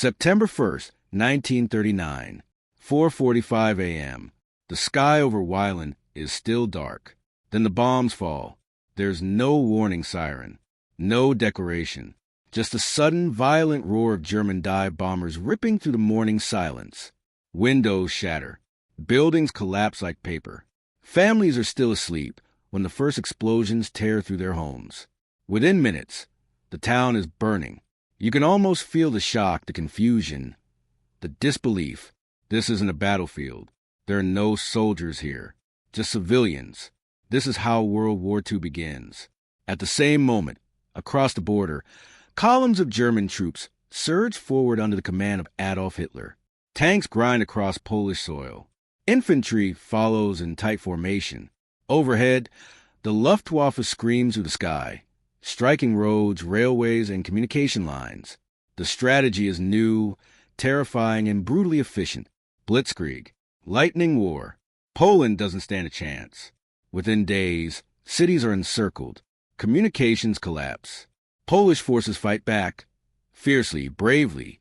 September 1st, 1939, 4:45 a.m. The sky over Weiland is still dark. Then the bombs fall. There's no warning siren, no declaration, just a sudden, violent roar of German dive bombers ripping through the morning silence. Windows shatter. Buildings collapse like paper. Families are still asleep when the first explosions tear through their homes. Within minutes, the town is burning. You can almost feel the shock, the confusion, the disbelief. This isn't a battlefield. There are no soldiers here, just civilians. This is how World War II begins. At the same moment, across the border, columns of German troops surge forward under the command of Adolf Hitler. Tanks grind across Polish soil. Infantry follows in tight formation. Overhead, the Luftwaffe screams through the sky, striking roads, railways, and communication lines. The strategy is new, terrifying, and brutally efficient. Blitzkrieg. Lightning war. Poland doesn't stand a chance. Within days, cities are encircled. Communications collapse. Polish forces fight back, fiercely, bravely,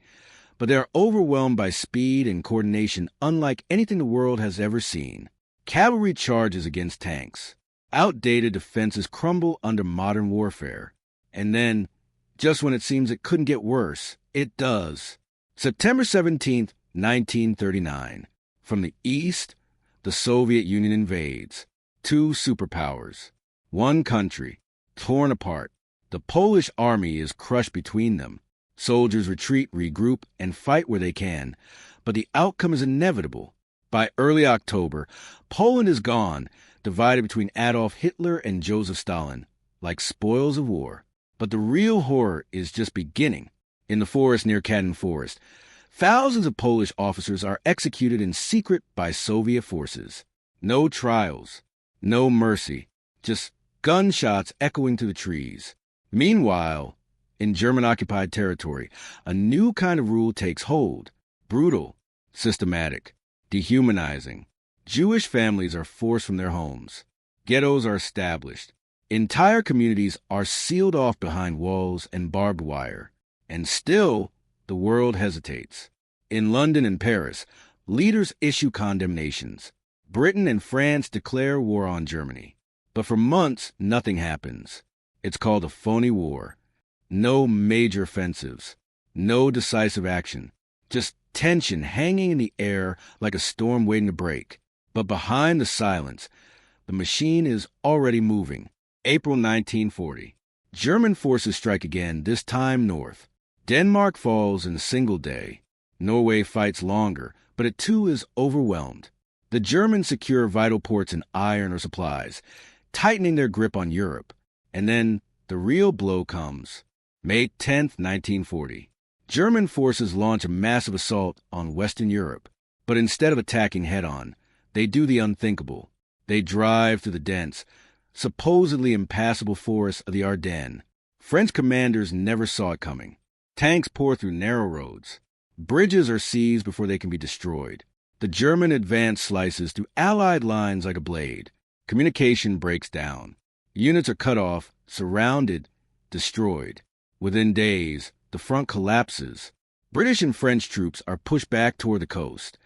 but they are overwhelmed by speed and coordination unlike anything the world has ever seen. Cavalry charges against tanks. Outdated defenses crumble under modern warfare. And then, just when it seems it couldn't get worse, it does. September 17th, 1939. From the east, the Soviet Union invades. Two superpowers. One country, torn apart. The Polish army is crushed between them. Soldiers retreat, regroup, and fight where they can. But the outcome is inevitable. By early October, Poland is gone, divided between Adolf Hitler and Joseph Stalin, like spoils of war. But the real horror is just beginning. In the forest near Katyn Forest, thousands of Polish officers are executed in secret by Soviet forces. No trials, no mercy, just gunshots echoing through the trees. Meanwhile, in German-occupied territory, a new kind of rule takes hold. Brutal, systematic, dehumanizing. Jewish families are forced from their homes. Ghettos are established. Entire communities are sealed off behind walls and barbed wire. And still, the world hesitates. In London and Paris, leaders issue condemnations. Britain and France declare war on Germany. But for months, nothing happens. It's called a phony war. No major offensives. No decisive action. Just tension hanging in the air like a storm waiting to break. But behind the silence, the machine is already moving. April 1940. German forces strike again, this time north. Denmark falls in a single day. Norway fights longer, but it too is overwhelmed. The Germans secure vital ports in iron or supplies, tightening their grip on Europe. And then the real blow comes. May 10th, 1940. German forces launch a massive assault on Western Europe. But instead of attacking head-on, they do the unthinkable. They drive through the dense, supposedly impassable forests of the Ardennes. French commanders never saw it coming. Tanks pour through narrow roads. Bridges are seized before they can be destroyed. The German advance slices through Allied lines like a blade. Communication breaks down. Units are cut off, surrounded, destroyed. Within days, the front collapses. British and French troops are pushed back toward the coast,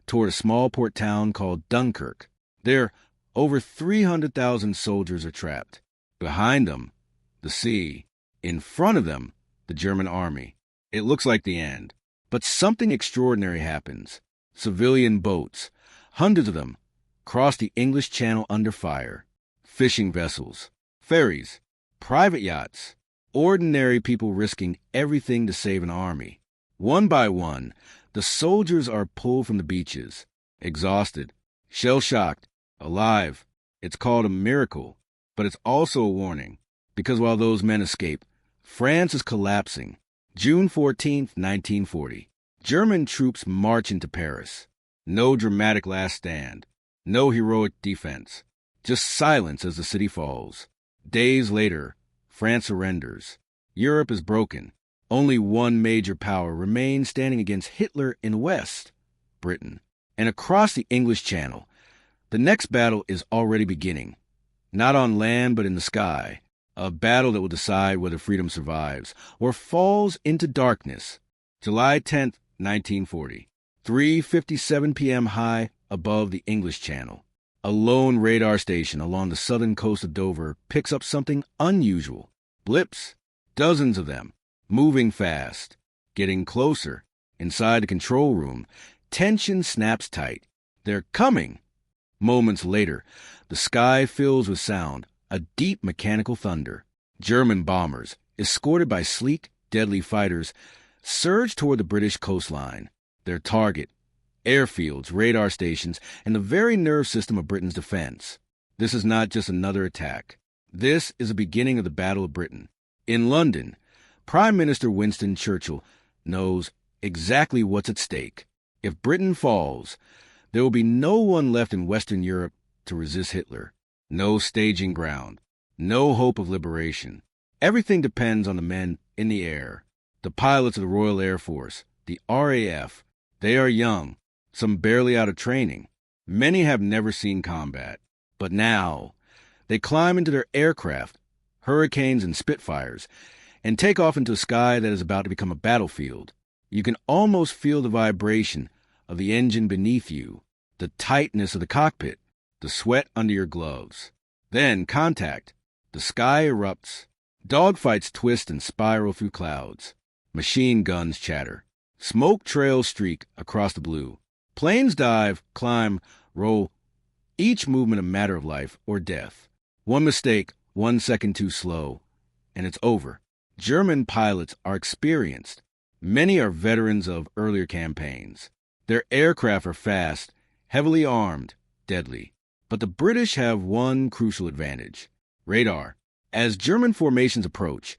toward a small port town called Dunkirk. There, over 300,000 soldiers are trapped. Behind them, the sea. In front of them, the German army. It looks like the end. But something extraordinary happens. Civilian boats, hundreds of them, cross the English Channel under fire. Fishing vessels, ferries, private yachts, ordinary people risking everything to save an army. One by one, the soldiers are pulled from the beaches, exhausted, shell-shocked, alive. It's called a miracle, but it's also a warning, because while those men escape, France is collapsing. June 14th, 1940. German troops march into Paris. No dramatic last stand. No heroic defense. Just silence as the city falls. Days later, France surrenders. Europe is broken. Only one major power remains standing against Hitler in the West, Britain. And across the English Channel, the next battle is already beginning. Not on land, but in the sky. A battle that will decide whether freedom survives or falls into darkness. July 10th, 1940. 3:57 p.m. high above the English Channel. A lone radar station along the southern coast of Dover picks up something unusual. Blips, dozens of them, moving fast, getting closer. Inside the control room, tension snaps tight. They're coming! Moments later, the sky fills with sound, a deep mechanical thunder. German bombers, escorted by sleek, deadly fighters, surge toward the British coastline. Their target, airfields, radar stations, and the very nerve system of Britain's defense. This is not just another attack. This is the beginning of the Battle of Britain. In London, Prime Minister Winston Churchill knows exactly what's at stake. If Britain falls, there will be no one left in Western Europe to resist Hitler. No staging ground. No hope of liberation. Everything depends on the men in the air. The pilots of the Royal Air Force, the RAF. They are young, some barely out of training. Many have never seen combat. But now, they climb into their aircraft, Hurricanes and Spitfires, and take off into a sky that is about to become a battlefield. You can almost feel the vibration of the engine beneath you, the tightness of the cockpit, the sweat under your gloves. Then contact. The sky erupts. Dogfights twist and spiral through clouds. Machine guns chatter. Smoke trails streak across the blue. Planes dive, climb, roll. Each movement a matter of life or death. One mistake, 1 second too slow, and it's over. German pilots are experienced. Many are veterans of earlier campaigns. Their aircraft are fast, heavily armed, deadly. But the British have one crucial advantage: radar. As German formations approach,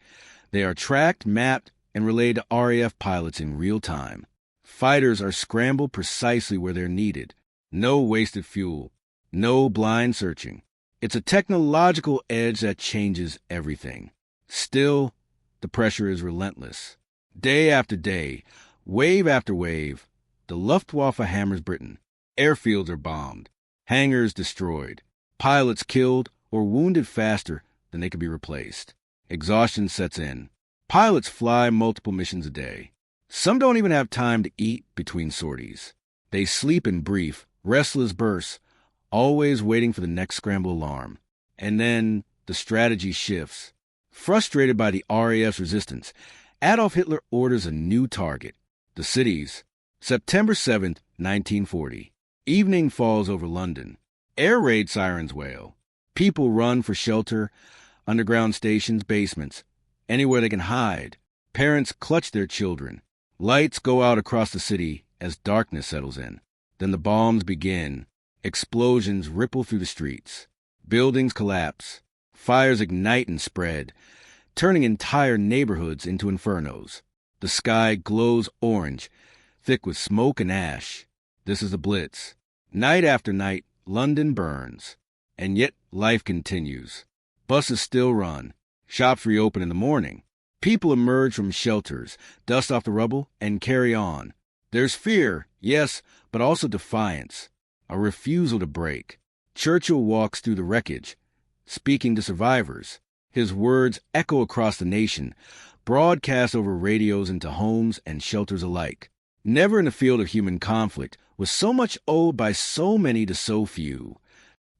they are tracked, mapped, and relayed to RAF pilots in real time. Fighters are scrambled precisely where they're needed. No wasted fuel. No blind searching. It's a technological edge that changes everything. Still, the pressure is relentless. Day after day, wave after wave, the Luftwaffe hammers Britain. Airfields are bombed. Hangars destroyed. Pilots killed or wounded faster than they could be replaced. Exhaustion sets in. Pilots fly multiple missions a day. Some don't even have time to eat between sorties. They sleep in brief, restless bursts, always waiting for the next scramble alarm. And then the strategy shifts. Frustrated by the RAF's resistance, Adolf Hitler orders a new target: the cities. September 7th, 1940. Evening falls over London. Air raid sirens wail. People run for shelter, underground stations, basements, anywhere they can hide. Parents clutch their children. Lights go out across the city as darkness settles in. Then the bombs begin. Explosions ripple through the streets. Buildings collapse. Fires ignite and spread, turning entire neighborhoods into infernos. The sky glows orange, thick with smoke and ash. This is the Blitz. Night after night, London burns. And yet life continues. Buses still run. Shops reopen in the morning. People emerge from shelters, dust off the rubble, and carry on. There's fear, yes, but also defiance. A refusal to break. Churchill walks through the wreckage, speaking to survivors. His words echo across the nation, broadcast over radios into homes and shelters alike. Never in the field of human conflict was so much owed by so many to so few.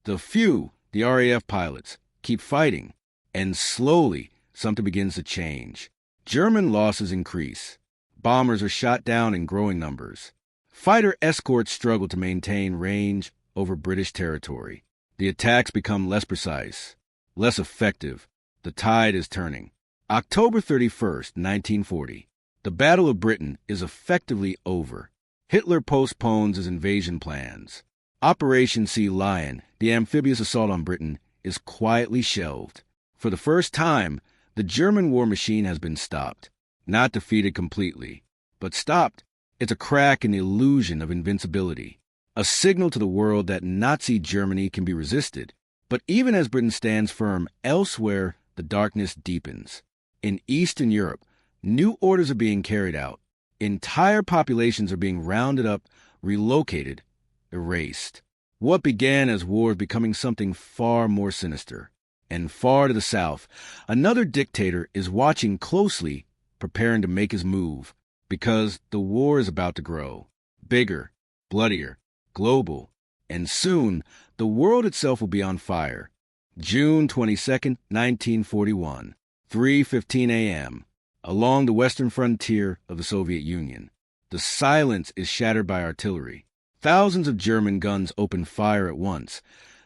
The few, the RAF pilots, keep fighting, and slowly something begins to change. German losses increase. Bombers are shot down in growing numbers. Fighter escorts struggle to maintain range over British territory. The attacks become less precise, less effective. The tide is turning. October 31st, 1940. The Battle of Britain is effectively over. Hitler postpones his invasion plans. Operation Sea Lion, the amphibious assault on Britain, is quietly shelved. For the first time, the German war machine has been stopped. Not defeated completely, but stopped. It's a crack in the illusion of invincibility, a signal to the world that Nazi Germany can be resisted. But even as Britain stands firm, elsewhere the darkness deepens. In Eastern Europe, new orders are being carried out. Entire populations are being rounded up, relocated, erased. What began as war is becoming something far more sinister. And far to the south, another dictator is watching closely, preparing to make his move. Because the war is about to grow. Bigger, bloodier, global, and soon the world itself will be on fire. June 22nd, 1941, 3:15 a.m., along the western frontier of the Soviet Union. The silence is shattered by artillery. Thousands of German guns open fire at once,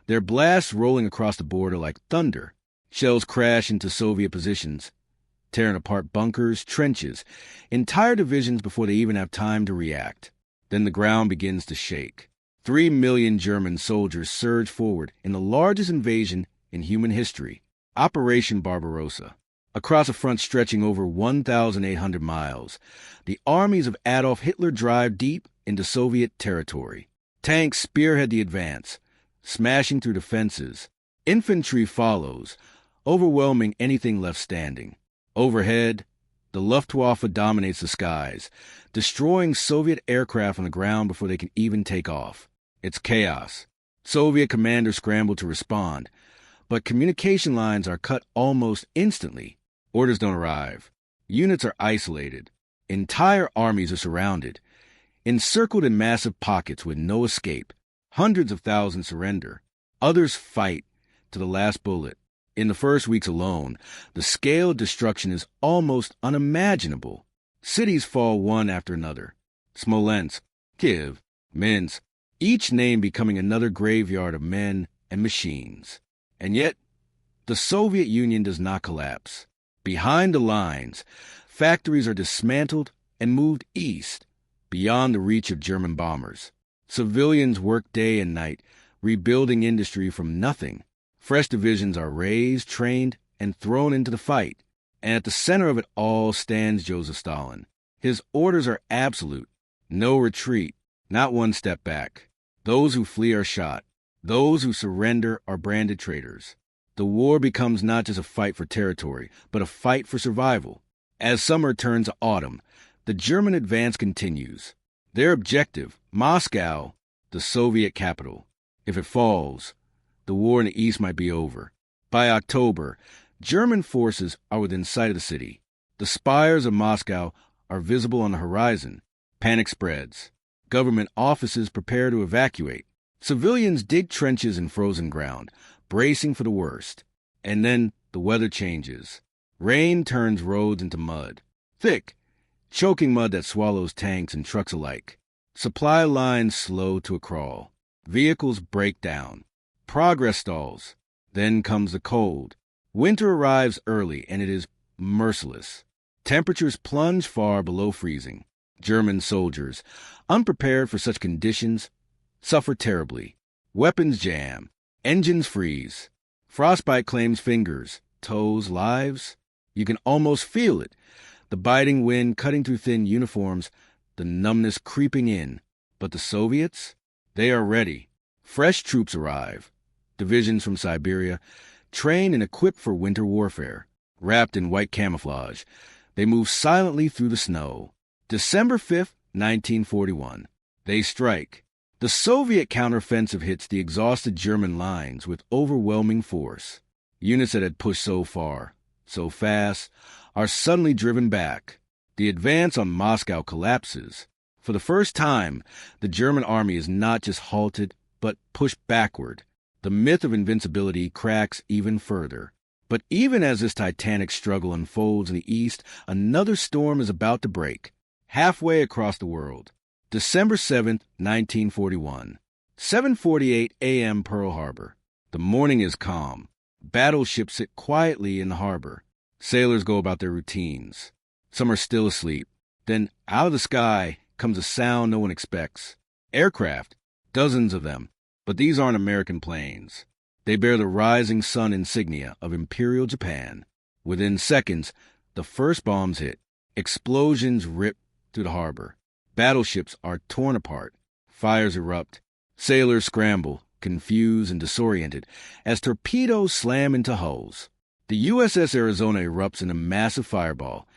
their blasts rolling across the border like thunder. Shells crash into Soviet positions, tearing apart bunkers, trenches, entire divisions before they even have time to react. Then the ground begins to shake. 3 million German soldiers surge forward in the largest invasion in human history, Operation Barbarossa. Across a front stretching over 1,800 miles, the armies of Adolf Hitler drive deep into Soviet territory. Tanks spearhead the advance, smashing through defenses. Infantry follows, overwhelming anything left standing. Overhead, the Luftwaffe dominates the skies, destroying Soviet aircraft on the ground before they can even take off. It's chaos. Soviet commanders scramble to respond, but communication lines are cut almost instantly. Orders don't arrive. Units are isolated. Entire armies are surrounded, encircled in massive pockets with no escape. Hundreds of thousands surrender. Others fight to the last bullet. In the first weeks alone, the scale of destruction is almost unimaginable. Cities fall one after another. Smolensk, Kiev, Minsk, each name becoming another graveyard of men and machines. And yet, the Soviet Union does not collapse. Behind the lines, factories are dismantled and moved east, beyond the reach of German bombers. Civilians work day and night, rebuilding industry from nothing. Fresh divisions are raised, trained, and thrown into the fight. And at the center of it all stands Joseph Stalin. His orders are absolute. No retreat, not one step back. Those who flee are shot. Those who surrender are branded traitors. The war becomes not just a fight for territory, but a fight for survival. As summer turns to autumn, the German advance continues. Their objective, Moscow, the Soviet capital. If it falls, the war in the east might be over. By October, German forces are within sight of the city. The spires of Moscow are visible on the horizon. Panic spreads. Government offices prepare to evacuate. Civilians dig trenches in frozen ground, bracing for the worst. And then the weather changes. Rain turns roads into mud. Thick, choking mud that swallows tanks and trucks alike. Supply lines slow to a crawl. Vehicles break down. Progress stalls. Then comes the cold. Winter arrives early, and it is merciless. Temperatures plunge far below freezing. German soldiers, unprepared for such conditions, suffer terribly. Weapons jam. Engines freeze. Frostbite claims fingers, toes, lives. You can almost feel it. The biting wind cutting through thin uniforms, the numbness creeping in. But the Soviets? They are ready. Fresh troops arrive. Divisions from Siberia, trained and equipped for winter warfare. Wrapped in white camouflage, they move silently through the snow. December 5th, 1941. They strike. The Soviet counteroffensive hits the exhausted German lines with overwhelming force. Units that had pushed so far, so fast, are suddenly driven back. The advance on Moscow collapses. For the first time, the German army is not just halted, but pushed backward. The myth of invincibility cracks even further. But even as this titanic struggle unfolds in the east, another storm is about to break, halfway across the world. December 7th, 1941. 7:48 a.m. Pearl Harbor. The morning is calm. Battleships sit quietly in the harbor. Sailors go about their routines. Some are still asleep. Then, out of the sky, comes a sound no one expects. Aircraft, dozens of them. But these aren't American planes. They bear the rising sun insignia of Imperial Japan. Within seconds, the first bombs hit. Explosions rip through the harbor. Battleships are torn apart. Fires erupt. Sailors scramble, confused and disoriented, as torpedoes slam into hulls. The USS Arizona erupts in a massive fireball,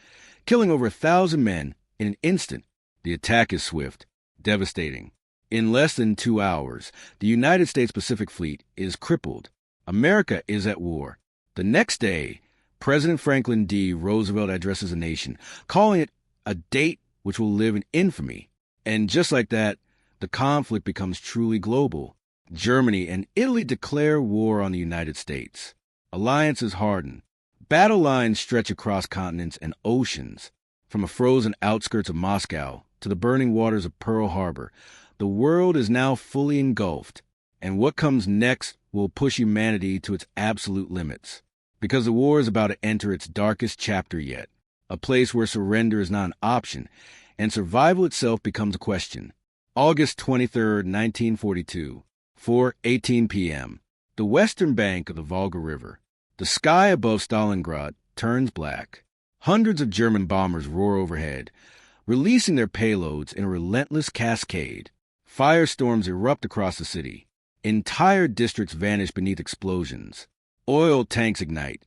killing over 1,000 men in an instant. The attack is swift, devastating. In less than 2 hours, the United States Pacific Fleet is crippled. America is at war. The next day, President Franklin D. Roosevelt addresses the nation, calling it a date which will live in infamy. And just like that, the conflict becomes truly global. Germany and Italy declare war on the United States. Alliances harden. Battle lines stretch across continents and oceans. From the frozen outskirts of Moscow to the burning waters of Pearl Harbor, the world is now fully engulfed. And what comes next will push humanity to its absolute limits. Because the war is about to enter its darkest chapter yet, a place where surrender is not an option, and survival itself becomes a question. August 23, 1942, 4:18 p.m., the western bank of the Volga River. The sky above Stalingrad turns black. Hundreds of German bombers roar overhead, releasing their payloads in a relentless cascade. Firestorms erupt across the city. Entire districts vanish beneath explosions. Oil tanks ignite,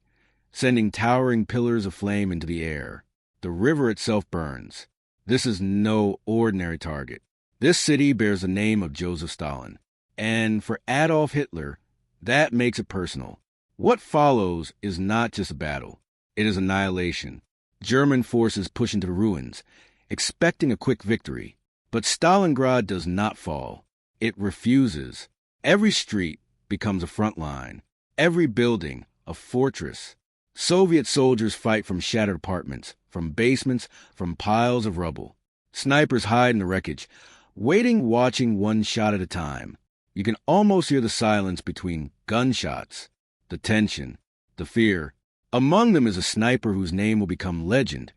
sending towering pillars of flame into the air. The river itself burns. This is no ordinary target. This city bears the name of Joseph Stalin. And for Adolf Hitler, that makes it personal. What follows is not just a battle. It is annihilation. German forces push into the ruins, expecting a quick victory. But Stalingrad does not fall. It refuses. Every street becomes a front line. Every building a fortress. Soviet soldiers fight from shattered apartments, from basements, from piles of rubble. Snipers hide in the wreckage, watching one shot at a time. You can almost hear the silence between gunshots, the tension, the fear. Among them is a sniper whose name will become legend,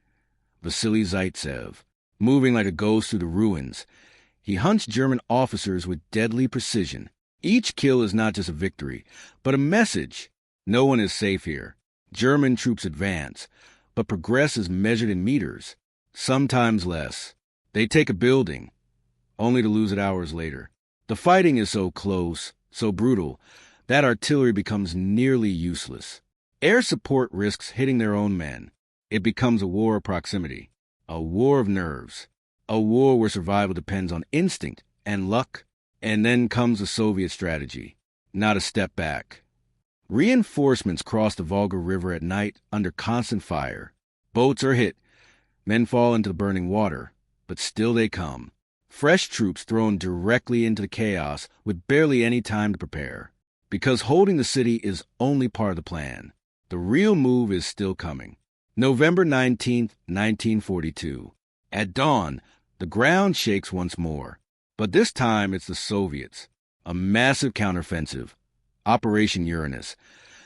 Vasily Zaitsev. Moving like a ghost through the ruins, he hunts German officers with deadly precision. Each kill is not just a victory, but a message. No one is safe here. German troops advance, but progress is measured in meters, sometimes less. They take a building, only to lose it hours later. The fighting is so close, so brutal, that artillery becomes nearly useless. Air support risks hitting their own men. It becomes a war of proximity, a war of nerves, a war where survival depends on instinct and luck. And then comes the Soviet strategy, not a step back. Reinforcements cross the Volga River at night under constant fire. Boats are hit, men fall into the burning water, but still they come. Fresh troops thrown directly into the chaos with barely any time to prepare. Because holding the city is only part of the plan. The real move is still coming. November 19th, 1942. At dawn, the ground shakes once more. But this time it's the Soviets. A massive counteroffensive, Operation Uranus,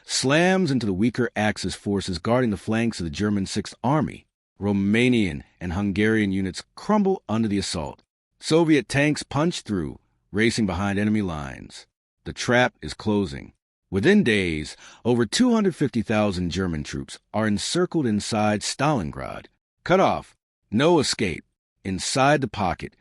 slams into the weaker Axis forces guarding the flanks of the German Sixth Army. Romanian and Hungarian units crumble under the assault. Soviet tanks punch through, racing behind enemy lines. The trap is closing. Within days, over 250,000 German troops are encircled inside Stalingrad. Cut off, no escape. Inside the pocket,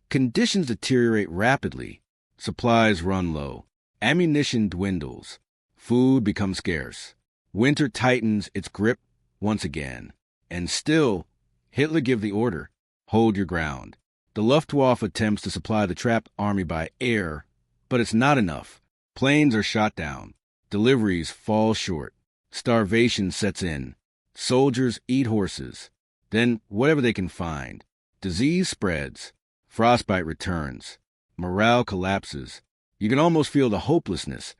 conditions deteriorate rapidly. Supplies run low. Ammunition dwindles. Food becomes scarce. Winter tightens its grip once again. And still, Hitler gives the order, hold your ground. The Luftwaffe attempts to supply the trapped army by air, but it's not enough. Planes are shot down. Deliveries fall short. Starvation sets in. Soldiers eat horses. Then whatever they can find. Disease spreads. Frostbite returns. Morale collapses. You can almost feel the hopelessness,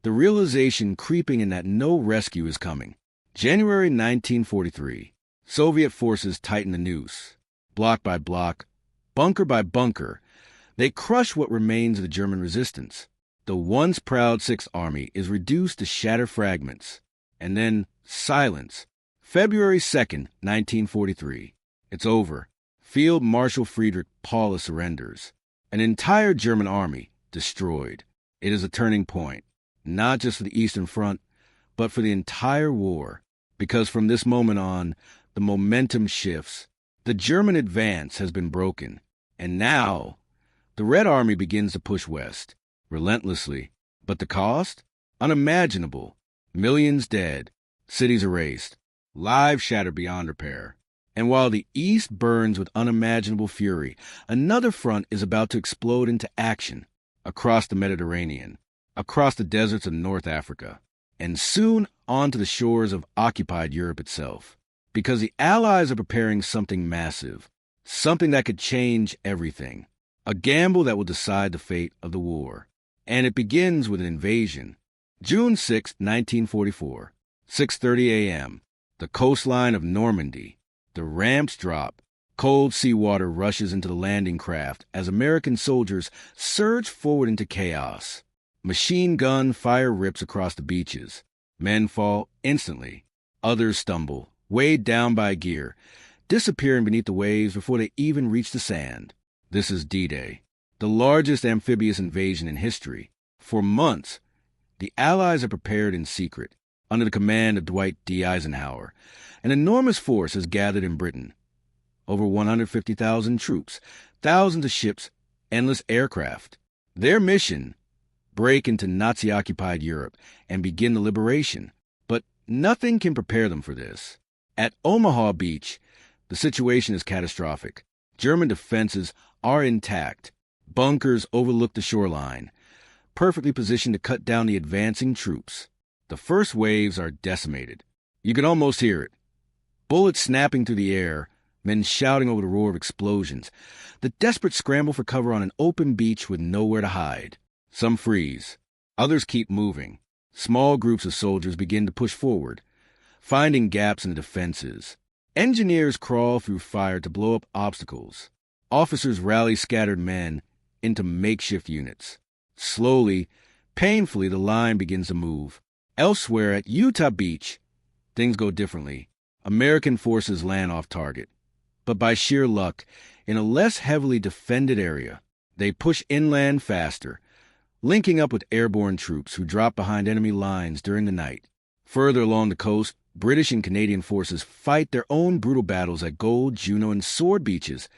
the realization creeping in that no rescue is coming. January 1943. Soviet forces tighten the noose. Block by block, bunker by bunker, they crush what remains of the German resistance. The once proud Sixth Army is reduced to shattered fragments. And then silence. February 2nd, 1943. It's over. Field Marshal Friedrich Paulus surrenders. An entire German army destroyed. It is a turning point, not just for the Eastern Front, but for the entire war. Because from this moment on, the momentum shifts. The German advance has been broken. And now, the Red Army begins to push west, relentlessly. But the cost? Unimaginable. Millions dead, cities erased, lives shattered beyond repair. And while the East burns with unimaginable fury, another front is about to explode into action across the Mediterranean, across the deserts of North Africa, and soon onto the shores of occupied Europe itself. Because the Allies are preparing something massive, something that could change everything, a gamble that will decide the fate of the war. And it begins with an invasion. June 6, 1944, 6:30 a.m., the coastline of Normandy. The ramps drop. Cold seawater rushes into the landing craft as American soldiers surge forward into chaos. Machine gun fire rips across the beaches. Men fall instantly. Others stumble, weighed down by gear, disappearing beneath the waves before they even reach the sand. This is D-Day, the largest amphibious invasion in history. For months, the Allies are prepared in secret, under the command of Dwight D. Eisenhower. An enormous force is gathered in Britain. Over 150,000 troops, thousands of ships, endless aircraft. Their mission: break into Nazi-occupied Europe and begin the liberation. But nothing can prepare them for this. At Omaha Beach, the situation is catastrophic. German defenses are intact. Bunkers overlook the shoreline, perfectly positioned to cut down the advancing troops. The first waves are decimated. You can almost hear it. Bullets snapping through the air, men shouting over the roar of explosions. The desperate scramble for cover on an open beach with nowhere to hide. Some freeze. Others keep moving. Small groups of soldiers begin to push forward, finding gaps in the defenses. Engineers crawl through fire to blow up obstacles. Officers rally scattered men into makeshift units. Slowly, painfully, the line begins to move. Elsewhere at Utah Beach, things go differently. American forces land off target. But by sheer luck, in a less heavily defended area, they push inland faster, linking up with airborne troops who drop behind enemy lines during the night. Further along the coast, British and Canadian forces fight their own brutal battles at Gold, Juno, and Sword beaches,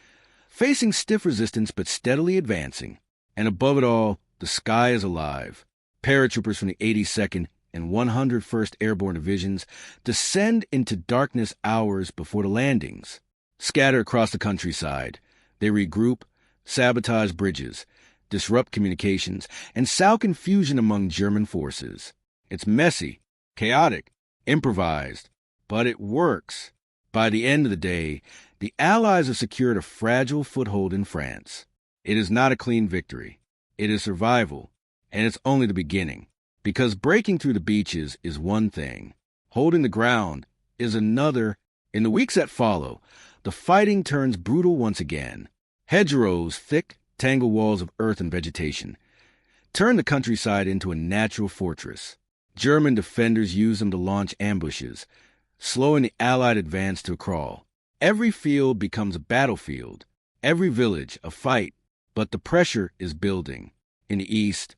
facing stiff resistance but steadily advancing. And above it all, the sky is alive. Paratroopers from the 82nd and 101st Airborne Divisions descend into darkness hours before the landings. Scattered across the countryside, they regroup, sabotage bridges, disrupt communications, and sow confusion among German forces. It's messy, chaotic, improvised, but it works. By the end of the day, the Allies have secured a fragile foothold in France. It is not a clean victory. It is survival, and it's only the beginning. Because breaking through the beaches is one thing. Holding the ground is another. In the weeks that follow, the fighting turns brutal once again. Hedgerows, thick, tangled walls of earth and vegetation, turn the countryside into a natural fortress. German defenders use them to launch ambushes, slowing the Allied advance to a crawl. Every field becomes a battlefield, every village a fight, but the pressure is building. In the east,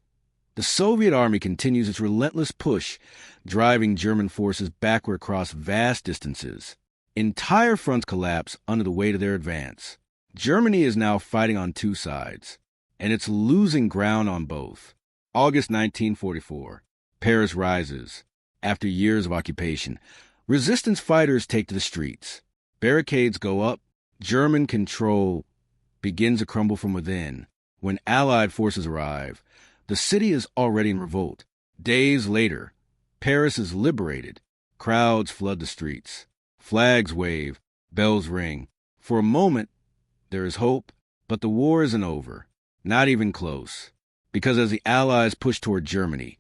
the Soviet army continues its relentless push, driving German forces backward across vast distances. Entire fronts collapse under the weight of their advance. Germany is now fighting on two sides, and it's losing ground on both. August 1944. Paris rises. After years of occupation, resistance fighters take to the streets. Barricades go up. German control begins to crumble from within. When Allied forces arrive, the city is already in revolt. Days later, Paris is liberated. Crowds flood the streets. Flags wave. Bells ring. For a moment, there is hope, but the war isn't over. Not even close. Because as the Allies push toward Germany,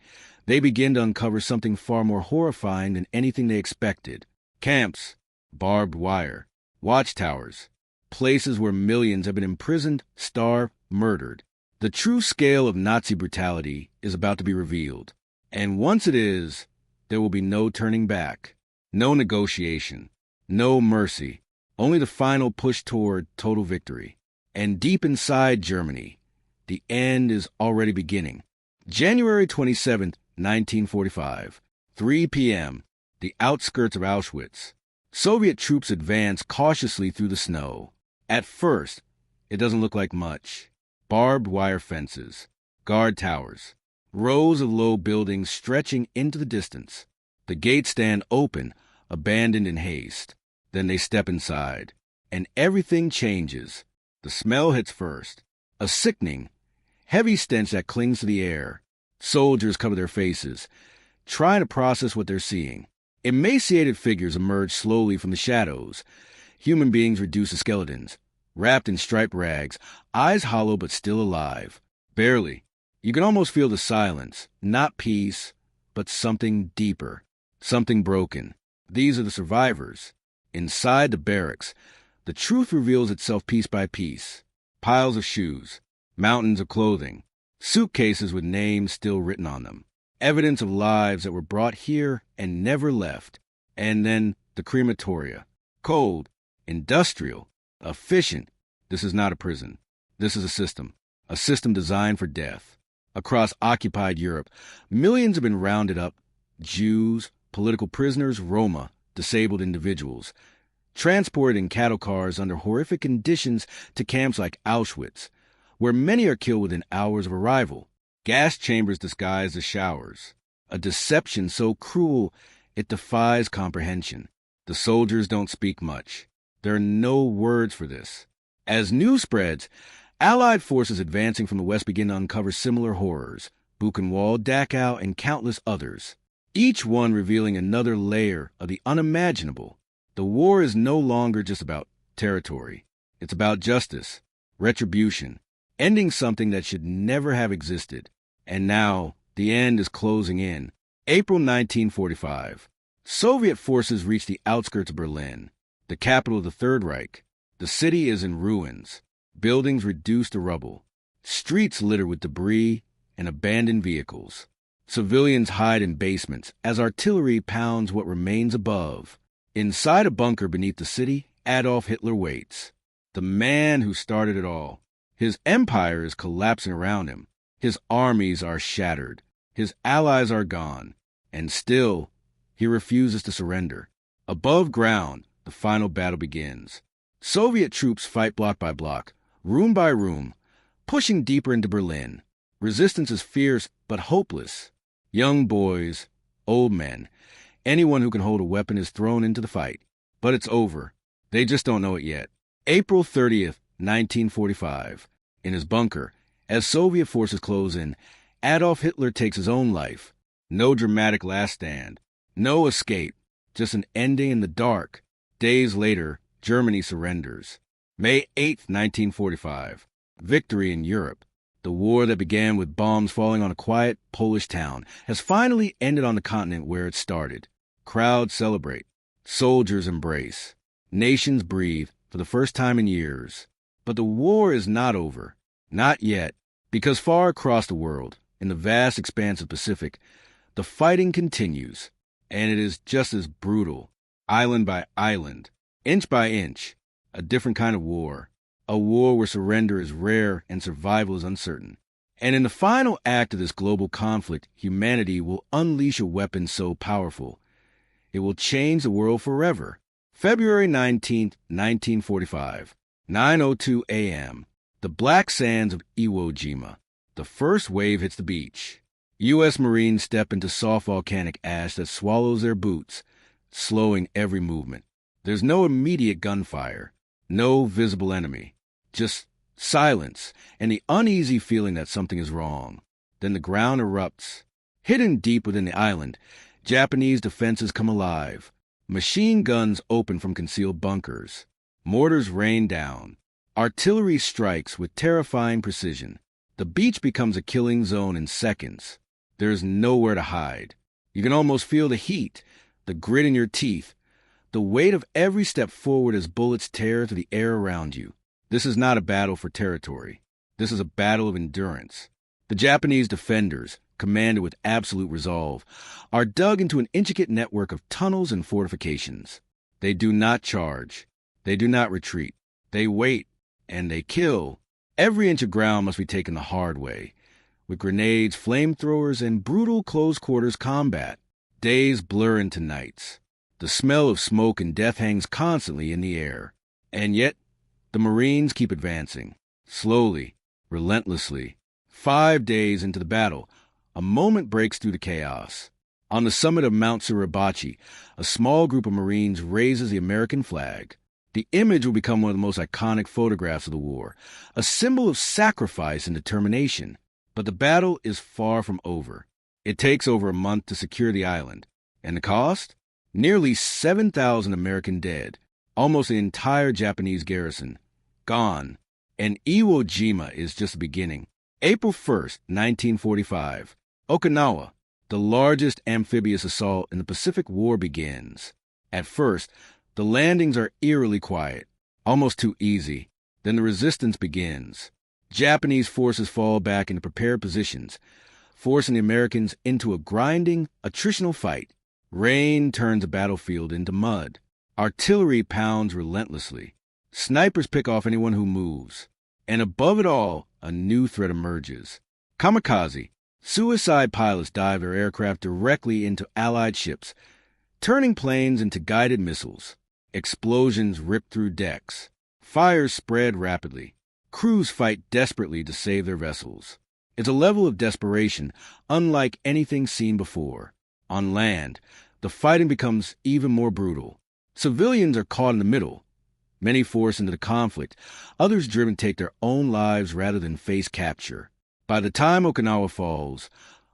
they begin to uncover something far more horrifying than anything they expected. Camps, barbed wire, watchtowers, places where millions have been imprisoned, starved, murdered. The true scale of Nazi brutality is about to be revealed. And once it is, there will be no turning back. No negotiation. No mercy. Only the final push toward total victory. And deep inside Germany, the end is already beginning. January 27, 1945, 3 p.m., the outskirts of Auschwitz. Soviet troops advance cautiously through the snow. At first, it doesn't look like much. Barbed wire fences, guard towers, rows of low buildings stretching into the distance. The gates stand open, abandoned in haste. Then they step inside, and everything changes. The smell hits first, a sickening, heavy stench that clings to the air. Soldiers cover their faces, trying to process what they're seeing. Emaciated figures emerge slowly from the shadows, human beings reduced to skeletons. wrapped in striped rags, eyes hollow but still alive. Barely. You can almost feel the silence, not peace, but something deeper, something broken. These are the survivors. Inside the barracks, the truth reveals itself piece by piece. Piles of shoes, mountains of clothing, suitcases with names still written on them, evidence of lives that were brought here and never left. And then the crematoria. Cold, industrial, efficient. This is not a prison. This is a system designed for death. Across occupied Europe, millions have been rounded up: Jews, political prisoners, Roma, disabled individuals, transported in cattle cars under horrific conditions to camps like Auschwitz, where many are killed within hours of arrival. Gas chambers disguised as showers. A deception so cruel it defies comprehension. The soldiers don't speak much. There are no words for this. As news spreads, Allied forces advancing from the west begin to uncover similar horrors: Buchenwald, Dachau, and countless others, each one revealing another layer of the unimaginable. The war is no longer just about territory. It's about justice, retribution, ending something that should never have existed. And now, the end is closing in. April 1945. Soviet forces reach the outskirts of Berlin, the capital of the Third Reich. The city is in ruins, buildings reduced to rubble, streets littered with debris and abandoned vehicles. Civilians hide in basements as artillery pounds what remains above. Inside a bunker beneath the city, Adolf Hitler waits. The man who started it all. His empire is collapsing around him. His armies are shattered. His allies are gone. And still, he refuses to surrender. Above ground, the final battle begins. Soviet troops fight block by block, room by room, pushing deeper into Berlin. Resistance is fierce but hopeless. Young boys, old men, anyone who can hold a weapon is thrown into the fight. But it's over. They just don't know it yet. April 30th, 1945. In his bunker, as Soviet forces close in, Adolf Hitler takes his own life. No dramatic last stand. No escape. Just an ending in the dark. Days later, Germany surrenders. May 8th, 1945. Victory in Europe. The war that began with bombs falling on a quiet Polish town has finally ended on the continent where it started. Crowds celebrate. Soldiers embrace. Nations breathe for the first time in years. But the war is not over. Not yet. Because far across the world, in the vast expanse of the Pacific, the fighting continues. And it is just as brutal. Island by island. Inch by inch. A different kind of war. A war where surrender is rare and survival is uncertain. And in the final act of this global conflict, humanity will unleash a weapon so powerful, it will change the world forever. February 19th, 1945, 9:02 a.m. The black sands of Iwo Jima. The first wave hits the beach. U.S. Marines step into soft volcanic ash that swallows their boots, slowing every movement. There's no immediate gunfire, no visible enemy. Just silence and the uneasy feeling that something is wrong. Then the ground erupts. Hidden deep within the island, Japanese defenses come alive. Machine guns open from concealed bunkers. Mortars rain down. Artillery strikes with terrifying precision. The beach becomes a killing zone in seconds. There is nowhere to hide. You can almost feel the heat, the grit in your teeth, the weight of every step forward as bullets tear through the air around you. This is not a battle for territory. This is a battle of endurance. The Japanese defenders, commanded with absolute resolve, are dug into an intricate network of tunnels and fortifications. They do not charge. They do not retreat. They wait, and they kill. Every inch of ground must be taken the hard way, with grenades, flamethrowers, and brutal close-quarters combat. Days blur into nights. The smell of smoke and death hangs constantly in the air. And yet, the Marines keep advancing, slowly, relentlessly. 5 days into the battle, a moment breaks through the chaos. On the summit of Mount Suribachi, a small group of Marines raises the American flag. The image will become one of the most iconic photographs of the war, a symbol of sacrifice and determination. But the battle is far from over. It takes over a month to secure the island. And the cost? Nearly 7,000 American dead, almost the entire Japanese garrison. gone. And Iwo Jima is just the beginning. April 1st, 1945. Okinawa, the largest amphibious assault in the Pacific War begins. At first, the landings are eerily quiet, almost too easy. Then the resistance begins. Japanese forces fall back into prepared positions, forcing the Americans into a grinding, attritional fight. Rain turns a battlefield into mud. Artillery pounds relentlessly. Snipers pick off anyone who moves. And above it all, a new threat emerges. Kamikaze. Suicide pilots dive their aircraft directly into Allied ships, turning planes into guided missiles. Explosions rip through decks. Fires spread rapidly. Crews fight desperately to save their vessels. It's a level of desperation unlike anything seen before. On land, the fighting becomes even more brutal. Civilians are caught in the middle, many forced into the conflict, others driven to take their own lives rather than face capture. By the time Okinawa falls,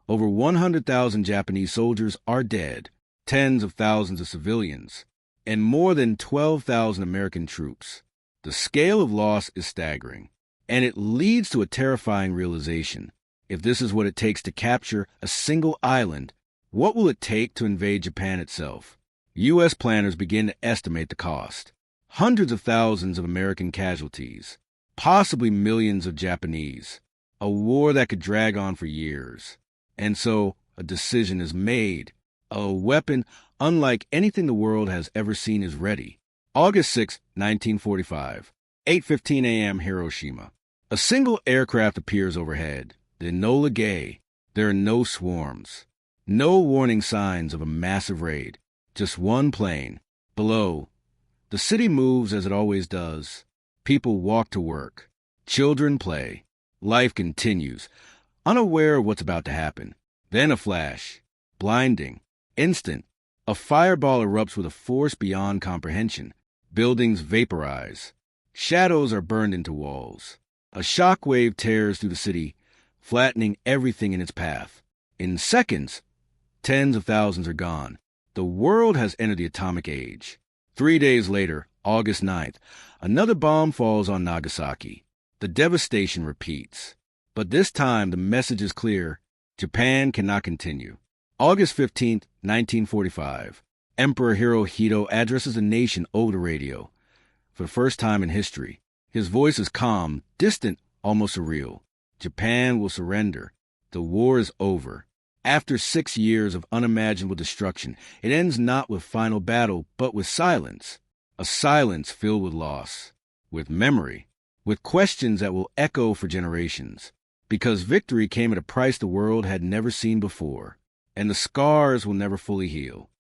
over 100,000 Japanese soldiers are dead, tens of thousands of civilians, and more than 12,000 American troops. The scale of loss is staggering, and it leads to a terrifying realization. If this is what it takes to capture a single island, what will it take to invade Japan itself? U.S. planners begin to estimate the cost. Hundreds of thousands of American casualties, possibly millions of Japanese. A war that could drag on for years. And so a decision is made. A weapon unlike anything the world has ever seen is ready. August 6, 1945, 8:15 a.m. Hiroshima. A single aircraft appears overhead. The Enola Gay. There are no swarms. No warning signs of a massive raid. Just one plane. Below, the city moves as it always does. People walk to work. Children play. Life continues, unaware of what's about to happen. Then a flash. Blinding. Instant. A fireball erupts with a force beyond comprehension. Buildings vaporize. Shadows are burned into walls. A shockwave tears through the city, flattening everything in its path. In seconds, tens of thousands are gone. The world has entered the atomic age. 3 days later, August 9th, another bomb falls on Nagasaki. The devastation repeats. But this time, the message is clear. Japan cannot continue. August 15th, 1945. Emperor Hirohito addresses the nation over the radio. For the first time in history, his voice is calm, distant, almost surreal. Japan will surrender. The war is over. After 6 years of unimaginable destruction, it ends not with final battle, but with silence. A silence filled with loss, with memory, with questions that will echo for generations. Because victory came at a price the world had never seen before, and the scars will never fully heal.